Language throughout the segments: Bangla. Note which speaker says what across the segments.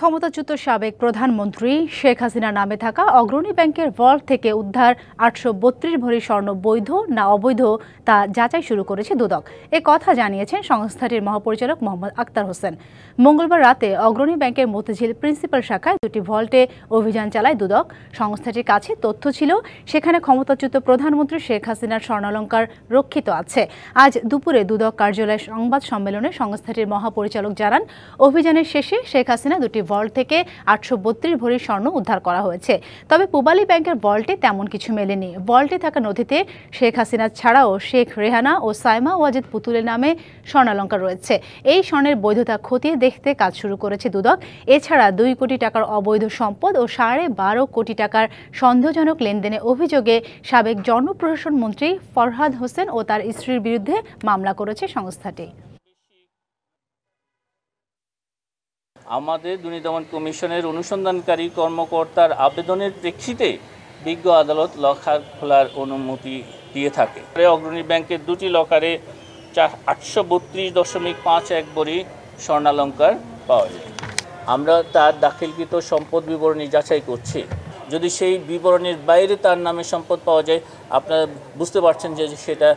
Speaker 1: ক্ষমতাচ্যুত সাবেক প্রধানমন্ত্রী শেখ হাসিনার নামে থাকা অগ্রণী ব্যাংকের ভল্ট থেকে উদ্ধার ৮৩২ ভরি স্বর্ণ বৈধ না অবৈধ তা যাচাই শুরু করেছে দুদক। এ কথা জানিয়েছেন সংস্থাটির মহাপরিচালক মোহাম্মদ আক্তার হোসেন। মঙ্গলবার রাতে অগ্রণী ব্যাংকের মতিঝিল প্রিন্সিপাল শাখায় দুটি ভল্টে অভিযান চালায় দুদক। সংস্থাটির কাছে তথ্য ছিল সেখানে ক্ষমতাচ্যুত প্রধানমন্ত্রী শেখ হাসিনার স্বর্ণালংকার রক্ষিত আছে। আজ দুপুরে দুদক কার্যালয়ে সংবাদ সম্মেলনে সংস্থাটির মহাপরিচালক জানান, অভিযানের শেষে শেখ হাসিনা দুটি ভল্ট থেকে ৮৩২ ভরি স্বর্ণ উদ্ধার করা হয়েছে। তবে পূবালী ব্যাংকের ভল্টে তেমন কিছু মেলেনি। ভল্টে থাকা নথিতে শেখ হাসিনা ছাড়াও শেখ রেহানা ও সাইমা ওয়াজেদ পুতুলের নামে স্বর্ণালংকার রয়েছে। এই স্বর্ণের বৈধতা খতিয়ে দেখতে কাজ শুরু করেছে দুদক। এছাড়া ২ কোটি টাকার অবৈধ সম্পদ ও ১২.৫ কোটি টাকার সন্দেহজনক লেনদেনের অভিযোগে সাবেক জনপ্রশাসন মন্ত্রী ফরহাদ হোসেন ও তার স্ত্রীর বিরুদ্ধে মামলা করেছে সংস্থাটি।
Speaker 2: আমাদের দুর্নীতি দমন কমিশনের অনুসন্ধানকারী কর্মকর্তার আবেদনের প্রেক্ষিতে বিজ্ঞ আদালত লকার খোলার অনুমতি দিয়ে থাকে। অগ্রণী ব্যাংকের দুটি লকারে ৮৩২.৫১ ভরি স্বর্ণালংকার পাওয়া যায়। আমরা তার দাখিলকৃত সম্পদ বিবরণী যাচাই করছি। যদি সেই বিবরণীর বাইরে তার নামে সম্পদ পাওয়া যায়, আপনারা বুঝতে পারছেন যে সেটা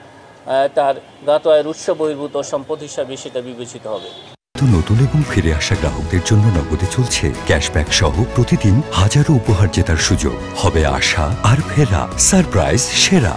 Speaker 2: তার জ্ঞাত আয়ের উৎস বহির্ভূত সম্পদ হিসাবে সেটা বিবেচিত হবে।
Speaker 3: নতুন এবং ফিরে আসা গ্রাহকদের জন্য নগদে চলছে ক্যাশব্যাক সহ প্রতিদিন হাজারো উপহার জেতার সুযোগ। হবে আশা আর ফেরা, সারপ্রাইজ সেরা।